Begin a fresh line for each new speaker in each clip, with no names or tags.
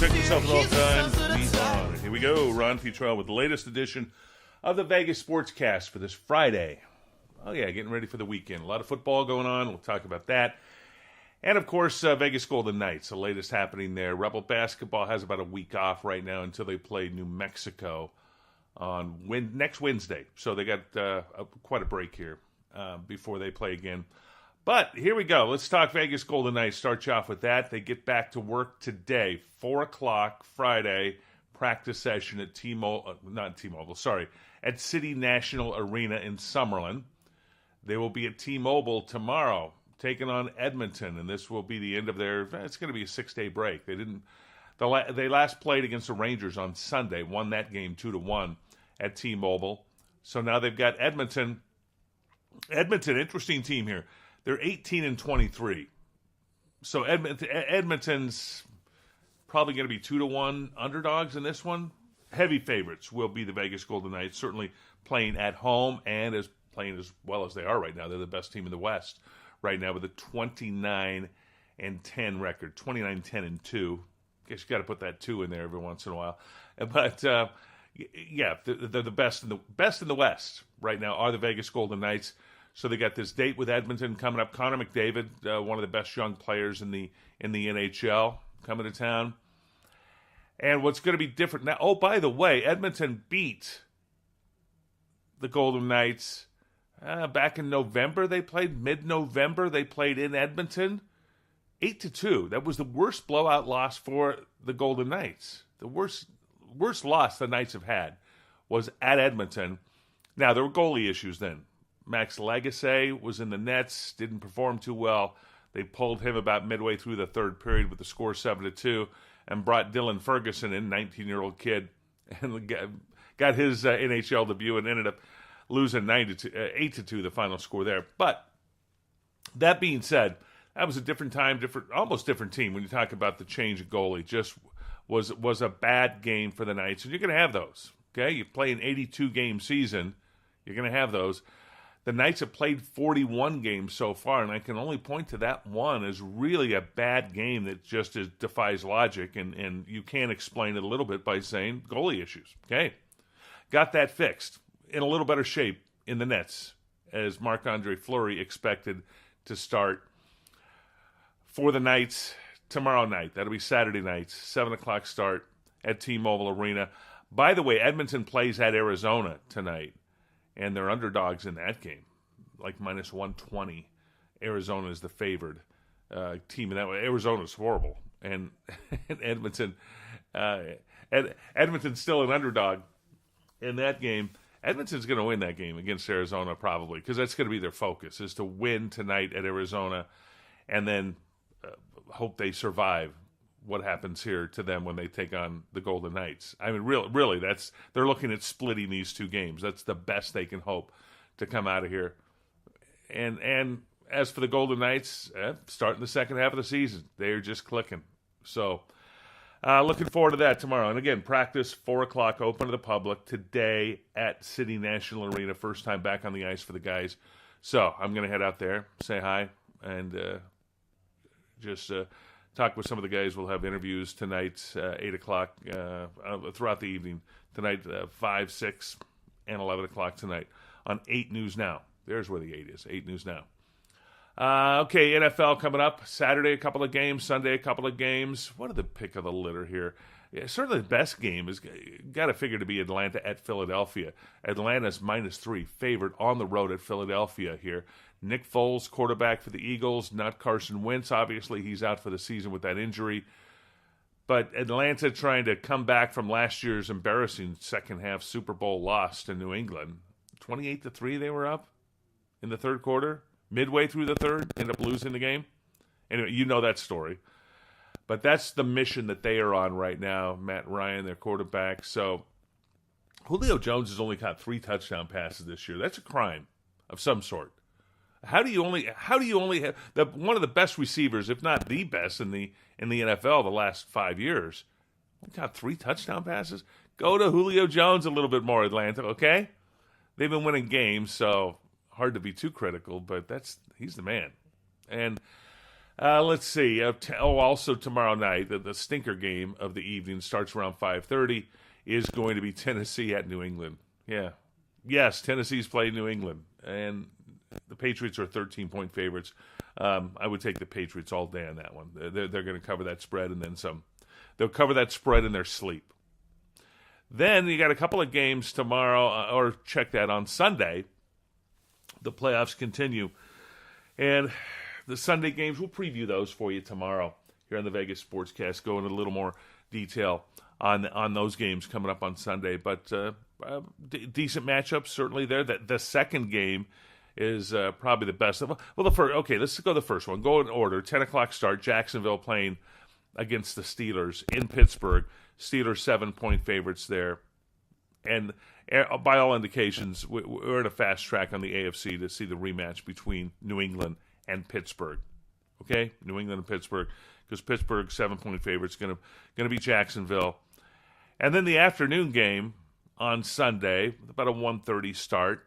check yourself at all times. We on. Here we go. Ron Futrell with the latest edition of the Vegas Sportscast for this Friday. Oh, yeah, getting ready for the weekend. A lot of football going on. We'll talk about that. And, of course, Vegas Golden Knights, the latest happening there. Rebel basketball has about a week off right now until they play New Mexico on next Wednesday. So they got quite a break here before they play again. But here we go. Let's talk Vegas Golden Knights. Start you off with that. They get back to work today, 4 o'clock Friday, practice session at at City National Arena in Summerlin. They will be at T-Mobile tomorrow, taking on Edmonton, and this will be the end of it's going to be a 6-day break. They last played against the Rangers on Sunday, won that game 2-1 at T-Mobile. So now they've got Edmonton. Edmonton, interesting team here. They're 18-23. So Edmonton's probably going to be 2-1 underdogs in this one. Heavy favorites will be the Vegas Golden Knights, certainly playing at home and playing as well as they are right now. They're the best team in the West right now with a 29-10 record, 29-10-2. Guess you got to put that 2 in there every once in a while. But yeah, they're the best in the West right now are the Vegas Golden Knights. So they got this date with Edmonton coming up. Connor McDavid, one of the best young players in the NHL, coming to town. And what's going to be different now? Oh, by the way, Edmonton beat the Golden Knights back in November. They played mid-November. They played in Edmonton, 8-2. That was the worst blowout loss for the Golden Knights. The worst loss the Knights have had was at Edmonton. Now there were goalie issues then. Max Lagacé was in the nets, didn't perform too well. They pulled him about midway through the third period with the score 7-2 and brought Dylan Ferguson in, 19-year-old kid, and got his NHL debut and ended up losing 8-2, the final score there. But that being said, that was a different time, almost different team when you talk about the change of goalie. Just was a bad game for the Knights, and you're going to have those. Okay, you play an 82-game season, you're going to have those. The Knights have played 41 games so far, and I can only point to that one as really a bad game that just defies logic, and you can explain it a little bit by saying goalie issues. Okay, got that fixed. In a little better shape in the nets, as Marc-Andre Fleury expected to start for the Knights tomorrow night. That'll be Saturday night, 7 o'clock start at T-Mobile Arena. By the way, Edmonton plays at Arizona tonight. And they're underdogs in that game, like minus 120. Arizona is the favored team in that way. Arizona's horrible, and Edmonton's still an underdog in that game. Edmonton's going to win that game against Arizona probably because that's going to be their focus is to win tonight at Arizona, and then hope they survive what happens here to them when they take on the Golden Knights. I mean, really, they're looking at splitting these two games. That's the best they can hope to come out of here. And as for the Golden Knights, starting the second half of the season, they're just clicking. So looking forward to that tomorrow. And again, practice 4 o'clock, open to the public today at City National Arena. First time back on the ice for the guys. So I'm going to head out there, say hi, and just talk with some of the guys. We'll have interviews tonight, 8 o'clock, throughout the evening. Tonight, 5, 6, and 11 o'clock tonight on 8 News Now. There's where the 8 is, 8 News Now. Okay, NFL coming up. Saturday, a couple of games. Sunday, a couple of games. What are the pick of the litter here? Yeah, certainly the best game is got to figure to be Atlanta at Philadelphia. Atlanta's -3, favored on the road at Philadelphia here. Nick Foles, quarterback for the Eagles, not Carson Wentz. Obviously, he's out for the season with that injury. But Atlanta trying to come back from last year's embarrassing second-half Super Bowl loss to New England. 28-3 they were up in the third quarter. Midway through the third, ended up losing the game. Anyway, you know that story. But that's the mission that they are on right now. Matt Ryan, their quarterback. So Julio Jones has only caught 3 touchdown passes this year. That's a crime of some sort. How do you only have one of the best receivers, if not the best in the NFL the last 5 years? Only caught 3 touchdown passes. Go to Julio Jones a little bit more, Atlanta. Okay, they've been winning games, so hard to be too critical. But he's the man. And Let's see. Also tomorrow night, the stinker game of the evening starts around 5:30. Is going to be Tennessee at New England. Yeah, yes, Tennessee's playing New England, and the Patriots are 13-point favorites. I would take the Patriots all day on that one. They're going to cover that spread and then some. They'll cover that spread in their sleep. Then you got a couple of games tomorrow, or check that on Sunday. The playoffs continue, and the Sunday games, we'll preview those for you tomorrow here on the Vegas Sportscast, go into a little more detail on those games coming up on Sunday. But decent matchups certainly there. The second game is probably the best. Well, the first. Okay, let's go to the first one. Go in order. 10 o'clock start. Jacksonville playing against the Steelers in Pittsburgh. Steelers 7-point favorites there. And by all indications, we're in a fast track on the AFC to see the rematch between New England and Pittsburgh. Okay? New England and Pittsburgh. Because Pittsburgh 7-point favorites going to be Jacksonville. And then the afternoon game on Sunday, about a 1:30 start,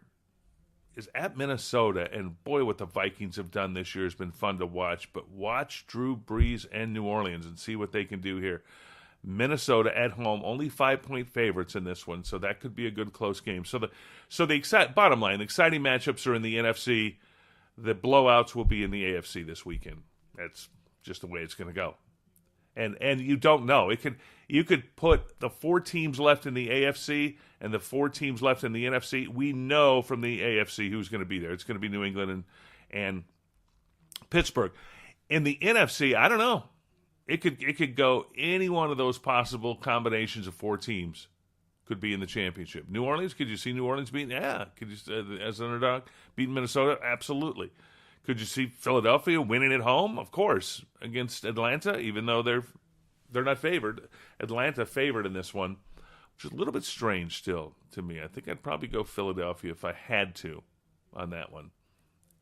is at Minnesota. And boy, what the Vikings have done this year has been fun to watch. But watch Drew Brees and New Orleans and see what they can do here. Minnesota at home, only 5-point favorites in this one, so that could be a good close game. So the bottom line, the exciting matchups are in the NFC. The blowouts will be in the AFC this weekend. That's just the way it's going to go. And you don't know. You could put the 4 teams left in the AFC and the 4 teams left in the NFC. We know from the AFC who's going to be there. It's going to be New England and Pittsburgh. In the NFC, I don't know. It could go any one of those possible combinations of 4 teams could be in the championship. New Orleans, could you see New Orleans beating? Yeah. Could you, as an underdog, beating Minnesota? Absolutely. Could you see Philadelphia winning at home? Of course, against Atlanta, even though they're not favored. Atlanta favored in this one, which is a little bit strange still to me. I think I'd probably go Philadelphia if I had to on that one.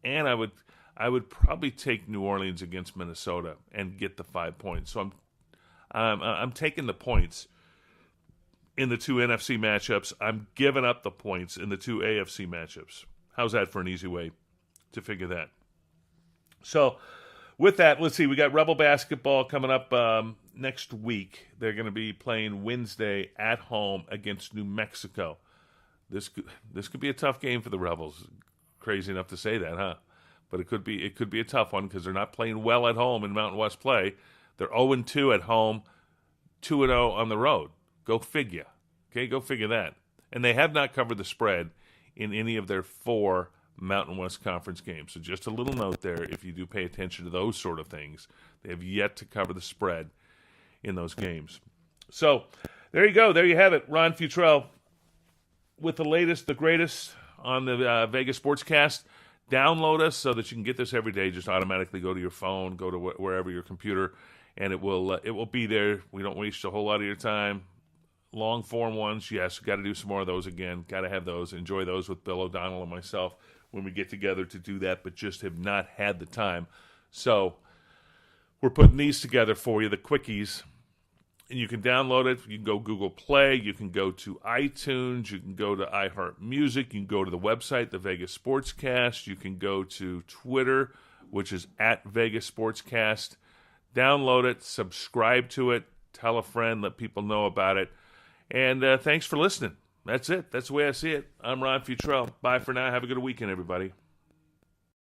And I would probably take New Orleans against Minnesota and get the 5 points. So I'm taking the points in the 2 NFC matchups. I'm giving up the points in the 2 AFC matchups. How's that for an easy way to figure that? So with that, let's see. We got Rebel basketball coming up next week. They're going to be playing Wednesday at home against New Mexico. This could be a tough game for the Rebels. Crazy enough to say that, huh? But it could be a tough one because they're not playing well at home in Mountain West play. They're 0-2 at home, 2-0 on the road. Go figure. Okay, go figure that. And they have not covered the spread in any of their 4 Mountain West Conference games. So just a little note there, if you do pay attention to those sort of things, they have yet to cover the spread in those games. So there you go. There you have it. Ron Futrell with the latest, the greatest on the Vegas Sportscast. Download us so that you can get this every day. Just automatically go to your phone, go to wherever your computer, and it will be there. We don't waste a whole lot of your time. Long form ones, yes, got to do some more of those again. Got to have those. Enjoy those with Bill O'Donnell and myself when we get together to do that, but just have not had the time. So we're putting these together for you, the quickies. And you can download it. You can go Google Play. You can go to iTunes. You can go to iHeartMusic. You can go to the website, the Vegas Sportscast. You can go to Twitter, which is at Vegas Sportscast. Download it. Subscribe to it. Tell a friend. Let people know about it. And thanks for listening. That's it. That's the way I see it. I'm Ron Futrell. Bye for now. Have a good weekend, everybody.